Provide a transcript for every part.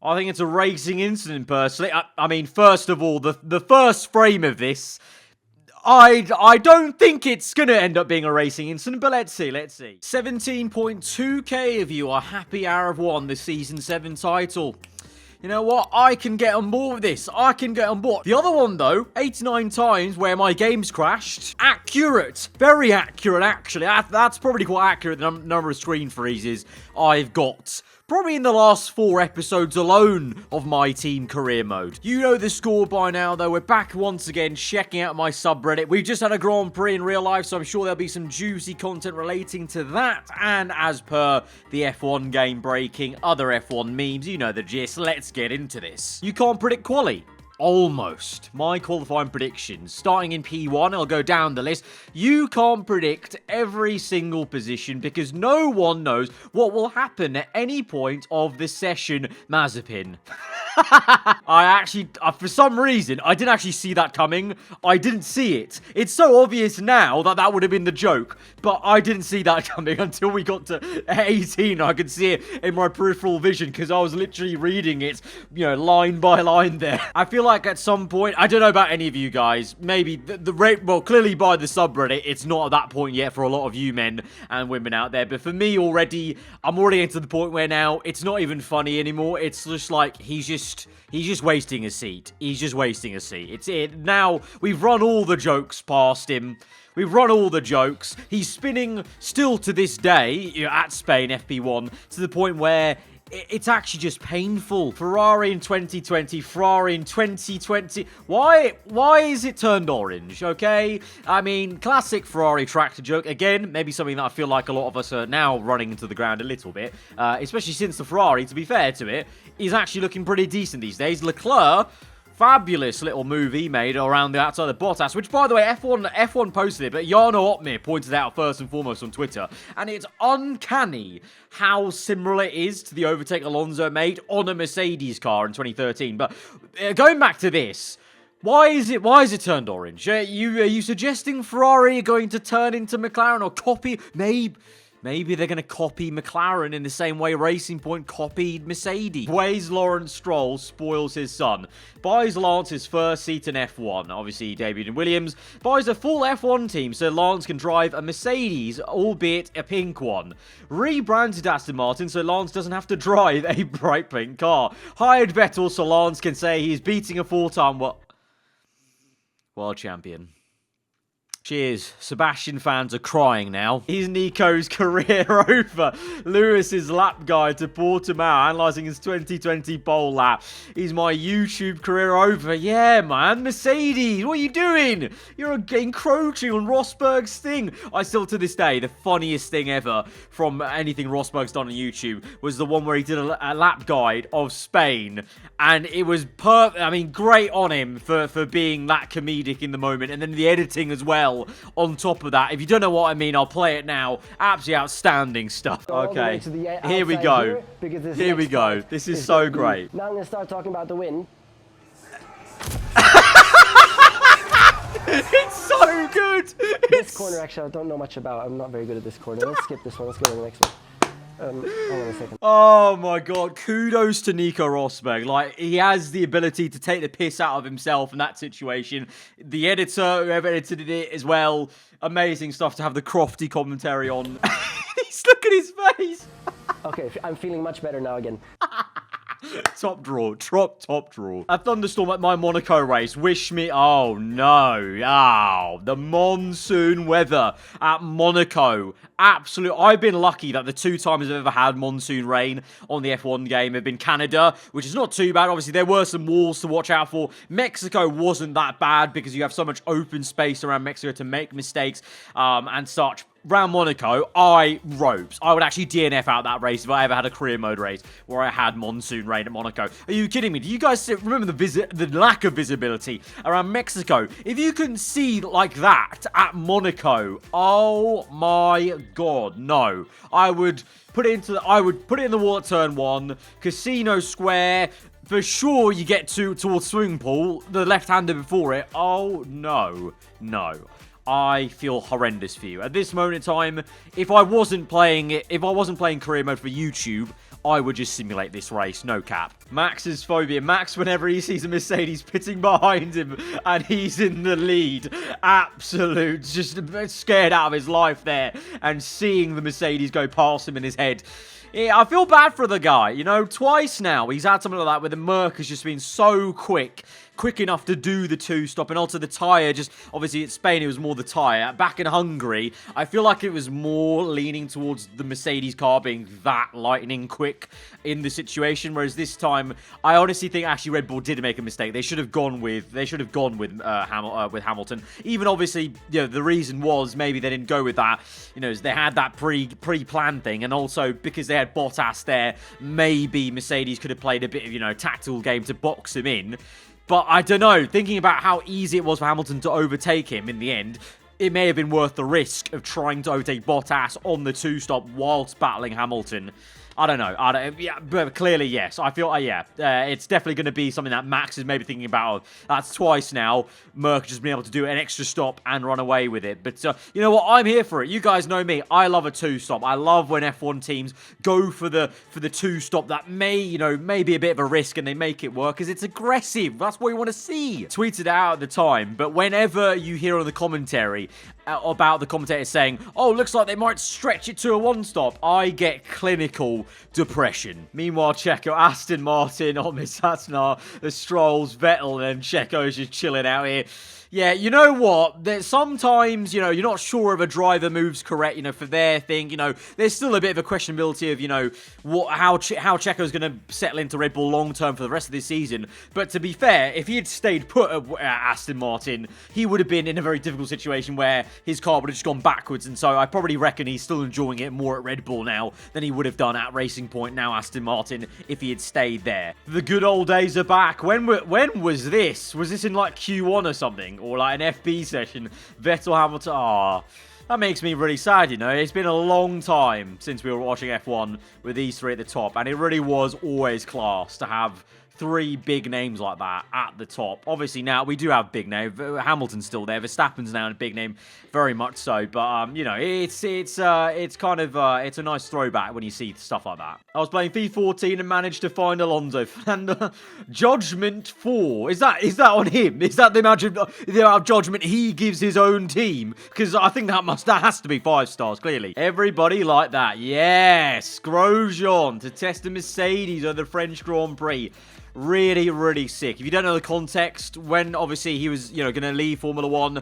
I think it's a racing incident, personally. I mean, first of all, the first frame of this, I don't think it's going to end up being a racing incident, but let's see. 17.2k of you are happy Arav won the Season 7 title. You know what? I can get on board with this. I can get on board. The other one, though, 89 times where my game's crashed. Accurate. Very accurate, actually. That's probably quite accurate, the number of screen freezes I've got. Probably in the last 4 episodes alone of my team career mode. You know the score by now, though. We're back once again checking out my subreddit. We've just had a Grand Prix in real life, so I'm sure there'll be some juicy content relating to that. And as per the F1 game breaking, other F1 memes, you know the gist. Let's get into this. You can't predict quali. Almost. My qualifying predictions. Starting in P1, I'll go down the list. You can't predict every single position because no one knows what will happen at any point of the session, Mazepin. For some reason, I didn't actually see that coming. I didn't see it. It's so obvious now that that would have been the joke, but I didn't see that coming until we got to 18. I could see it in my peripheral vision because I was literally reading it, you know, line by line there. I feel like at some point, I don't know about any of you guys, maybe the rate, well, clearly by the subreddit, it's not at that point yet for a lot of you men and women out there, but for me already, I'm already getting to the point where now it's not even funny anymore. It's just like, he's just wasting a seat. He's just wasting a seat. It's it. Now, we've run all the jokes past him. We've run all the jokes. He's spinning still to this day, you know, at Spain FP1, to the point where it's actually just painful. Ferrari in 2020, Ferrari in 2020. Why is it turned orange, okay? I mean, classic Ferrari tractor joke. Again, maybe something that I feel like a lot of us are now running into the ground a little bit. Especially since the Ferrari, to be fair to it, is actually looking pretty decent these days. Leclerc, fabulous little move he made around the outside of Bottas, which, by the way, F1 posted it, but Jarno Opmir pointed out first and foremost on Twitter, and it's uncanny how similar it is to the overtake Alonso made on a Mercedes car in 2013. But going back to this, why is it turned orange? Are you suggesting Ferrari are going to turn into McLaren or copy? Maybe they're going to copy McLaren in the same way Racing Point copied Mercedes. Ways Lawrence Stroll spoils his son. Buys Lance his first seat in F1. Obviously, he debuted in Williams. Buys a full F1 team so Lance can drive a Mercedes, albeit a pink one. Rebranded Aston Martin so Lance doesn't have to drive a bright pink car. Hired Vettel so Lance can say he's beating a 4-time world champion. Cheers. Sebastian fans are crying now. Is Nico's career over? Lewis's lap guide to Portimao, analysing his 2020 pole lap. Is my YouTube career over? Yeah, man. Mercedes, what are you doing? You're encroaching on Rosberg's thing. I still, to this day, the funniest thing ever from anything Rosberg's done on YouTube was the one where he did a lap guide of Spain. And it was great on him for being that comedic in the moment. And then the editing as well. On top of that, if you don't know what I mean, I'll play it now. Absolutely outstanding stuff. Okay, here we go. Here we go. This is so great. Now I'm going to start talking about the win. It's so good. This corner, actually, I don't know much about. I'm not very good at this corner. Let's skip this one. Let's go to the next one. Hang on a second. Oh my god, kudos to Nico Rosberg. Like, he has the ability to take the piss out of himself in that situation. The editor, whoever edited it as well, amazing stuff to have the Crofty commentary on. He's look at his face. Okay, I'm feeling much better now again. Top draw. Top draw. A thunderstorm at my Monaco race. Wish me... Oh, no. Oh, the monsoon weather at Monaco. Absolute. I've been lucky that the 2 times I've ever had monsoon rain on the F1 game have been Canada, which is not too bad. Obviously, there were some walls to watch out for. Mexico wasn't that bad because you have so much open space around Mexico to make mistakes and such. Round Monaco, I would actually DNF out that race if I ever had a career mode race where I had monsoon rain at Monaco. Are you kidding me? Do you guys remember the lack of visibility around Mexico? If you can see like that at Monaco, oh my god, no. I would put it in the wall at turn 1, Casino Square. For sure, you get towards swimming pool, the left-hander before it. Oh no, no. I feel horrendous for you. At this moment in time, if I wasn't playing career mode for YouTube, I would just simulate this race, no cap. Max's phobia. Max, whenever he sees a Mercedes pitting behind him and he's in the lead, absolute, just scared out of his life there. And seeing the Mercedes go past him in his head. Yeah, I feel bad for the guy. You know, twice now he's had something like that where the Merc has just been so quick enough to do the two-stop, and also the tyre, just, obviously, at Spain, it was more the tyre. Back in Hungary, I feel like it was more leaning towards the Mercedes car being that lightning quick in the situation, whereas this time, I honestly think, actually, Red Bull did make a mistake. They should have gone with Hamilton. Even, obviously, you know, the reason was maybe they didn't go with that, you know, they had that pre-planned thing, and also, because they had Bottas there, maybe Mercedes could have played a bit of, you know, tactical game to box him in. But I don't know, thinking about how easy it was for Hamilton to overtake him in the end, it may have been worth the risk of trying to overtake Bottas on the two-stop whilst battling Hamilton. I don't know. Yeah, but clearly, yes. I feel, it's definitely going to be something that Max is maybe thinking about. That's twice now. Merc just been able to do an extra stop and run away with it. But you know what? I'm here for it. You guys know me. I love a two-stop. I love when F1 teams go for the two-stop that may be a bit of a risk and they make it work because it's aggressive. That's what you want to see. Tweeted out at the time, but whenever you hear on the commentary about the commentators saying, oh, looks like they might stretch it to a one-stop, I get clinical depression. Meanwhile, Checo, Aston Martin, Aston, the Strolls, Vettel, and Checo's just chilling out here. Yeah, you know what? Sometimes, you're not sure if a driver moves correct, for their thing. There's still a bit of a questionability of, how Checo's going to settle into Red Bull long-term for the rest of this season. But to be fair, if he had stayed put at Aston Martin, he would have been in a very difficult situation where his car would have just gone backwards. And so I probably reckon he's still enjoying it more at Red Bull now than he would have done at Racing Point, now Aston Martin, if he had stayed there. The good old days are back. When was this? Was this in like Q1 or something? Or like an FB session? Vettel, Hamilton. That makes me really sad, It's been a long time since we were watching F1 with these three at the top, and it really was always class to have three big names like that at the top. Obviously, now we do have big names. Hamilton's still there. Verstappen's now a big name, very much so. But it's kind of it's a nice throwback when you see stuff like that. I was playing FIFA 14 and managed to find Alonso. Judgment 4. Is that on him? Is that the amount of judgment he gives his own team? Because I think that has to be 5 stars. Clearly, everybody like that. Yes, Grosjean to test a Mercedes at the French Grand Prix. Really, really sick. If you don't know the context, when obviously he was, going to leave Formula 1,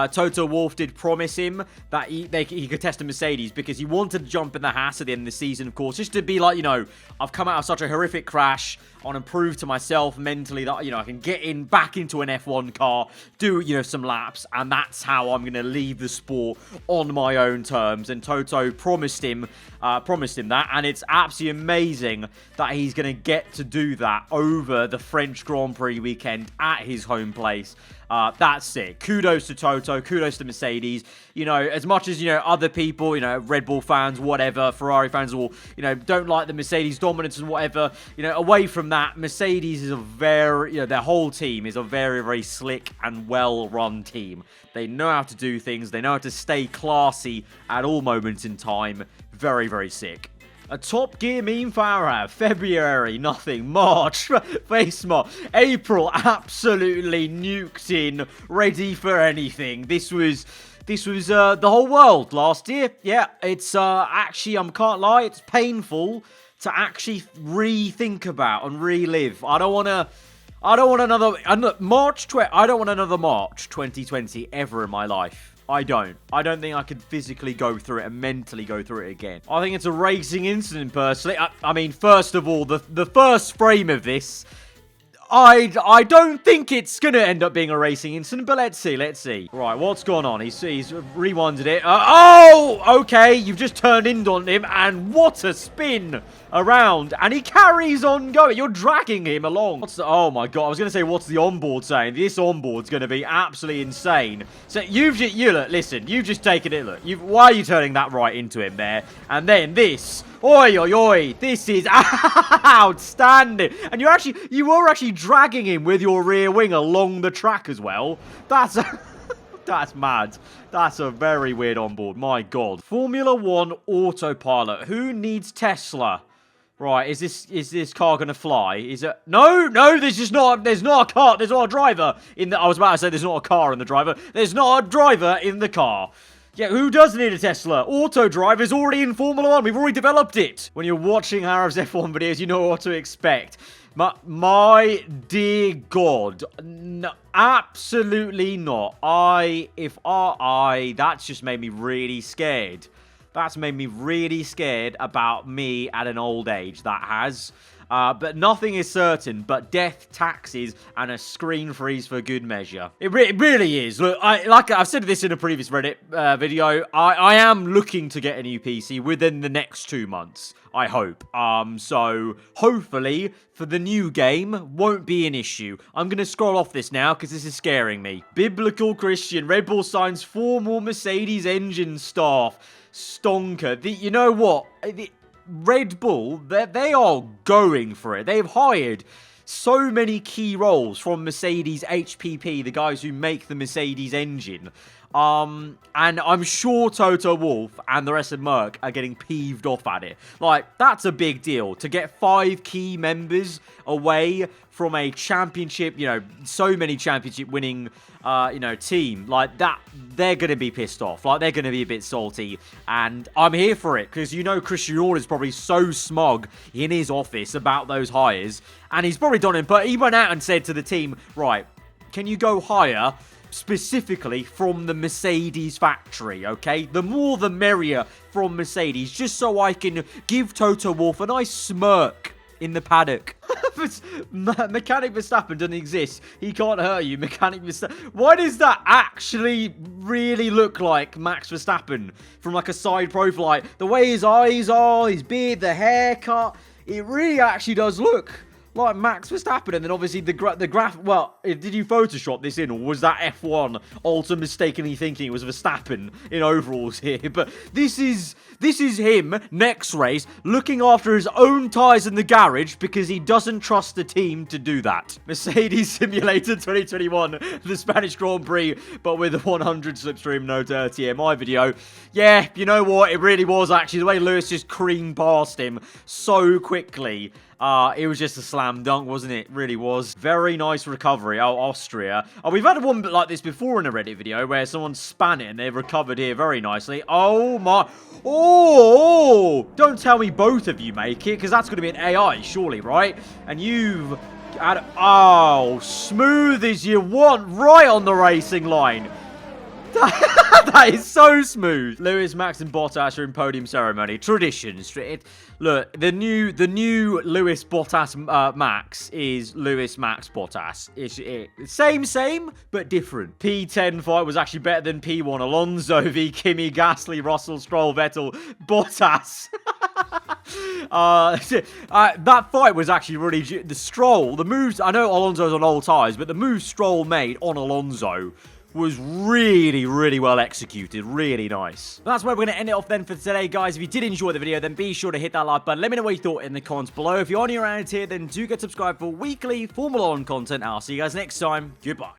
Toto Wolff did promise him that he could test a Mercedes because he wanted to jump in the Haas at the end of the season, of course, just to be like, I've come out of such a horrific crash. I want to prove to myself mentally that, I can get back into an F1 car, do, some laps, and that's how I'm going to leave the sport on my own terms. And Toto promised him that, and it's absolutely amazing that he's going to get to do that over the French Grand Prix weekend at his home place. That's sick. Kudos to Toto. Kudos to Mercedes. As much as, other people, Red Bull fans, whatever, Ferrari fans all, don't like the Mercedes dominance and whatever, away from that, Mercedes is a very, their whole team is a very, very slick and well-run team. They know how to do things. They know how to stay classy at all moments in time. Very, very sick. A Top Gear meme for aarava. February, nothing. March, face mask. April, absolutely nuked in, ready for anything. This was the whole world last year. Yeah, it's actually, I can't lie, it's painful to actually rethink about and relive. I don't want another March 2020 ever in my life. I don't think I could physically go through it and mentally go through it again. I think it's a racing incident, personally. I mean, first of all, the first frame of this, I don't think it's going to end up being a racing incident, but let's see. Right, what's going on? He's rewinded it. Okay, you've just turned in on him, and what a spin around, and he carries on going. You're dragging him along. Oh my god, I was going to say, what's the onboard saying? This onboard's going to be absolutely insane. So you've just taken it, look. Why are you turning that right into him there? And then this. Oi, oi, oi. This is outstanding. And you were actually dragging him with your rear wing along the track as well. That's mad. That's a very weird onboard. My god. Formula 1 autopilot. Who needs Tesla Right, is this car gonna fly? Is it? No, there's not a car. There's not a driver in the. I was about to say there's not a car in the driver. There's not a driver in the car. Yeah, who does need a Tesla? Auto Drive is already in Formula 1. We've already developed it. When you're watching Arav's F1 videos, you know what to expect. My dear God, no, absolutely not. That's just made me really scared. That's made me really scared about me at an old age. That has. But nothing is certain but death, taxes, and a screen freeze for good measure. It really is. Look, I've said this in a previous Reddit video. I am looking to get a new PC within the next 2 months. I hope. So hopefully for the new game won't be an issue. I'm gonna scroll off this now because this is scaring me. Biblical Christian. Red Bull signs 4 more Mercedes engine staff. Stonker. You know what? Red Bull, they are going for it. They've hired so many key roles from Mercedes HPP, the guys who make the Mercedes engine. And I'm sure Toto Wolff and the rest of Merc are getting peeved off at it. Like, that's a big deal. To get 5 key members away from a championship, so many championship winning, team. Like, that, they're going to be pissed off. Like, they're going to be a bit salty. And I'm here for it, because Christian Horner is probably so smug in his office about those hires. And he's probably done it, but he went out and said to the team, right, can you go hire specifically from the Mercedes factory, okay? The more the merrier from Mercedes, just so I can give Toto Wolff a nice smirk in the paddock. Mechanic Verstappen doesn't exist. He can't hurt you. Mechanic Verstappen. Why does that actually really look like Max Verstappen from like a side profile? Like, the way his eyes are, his beard, the haircut, it really actually does look like Max Verstappen. And then obviously the graph. Well, did you Photoshop this in, or was that F1 also mistakenly thinking it was Verstappen in overalls here? But this is him next race looking after his own tyres in the garage because he doesn't trust the team to do that. Mercedes Simulator 2021, the Spanish Grand Prix, but with a 100 slipstream, no dirty air. My video. Yeah, you know what? It really was actually the way Lewis just creamed past him so quickly. It was just a slam dunk, wasn't it? It really was. Very nice recovery. Oh, Austria. Oh, we've had one like this before in a Reddit video where someone span it and they've recovered here very nicely. Oh, my. Oh, don't tell me both of you make it, because that's going to be an AI, surely, right? And you've had, oh, smooth as you want, right on the racing line. That is so smooth. Lewis, Max, and Bottas are in podium ceremony. Traditions. Look, the new Lewis, Bottas, Max is Lewis, Max, Bottas. It's same, but different. P10 fight was actually better than P1. Alonso v Kimi, Gasly, Russell, Stroll, Vettel, Bottas. That fight was actually really... The Stroll, the moves... I know Alonso's on old tyres, but the move Stroll made on Alonso was really, really well executed. Really nice. That's where we're going to end it off then for today, guys. If you did enjoy the video, then be sure to hit that like button. Let me know what you thought in the comments below. If you're new around here, then do get subscribed for weekly Formula 1 content. I'll see you guys next time. Goodbye.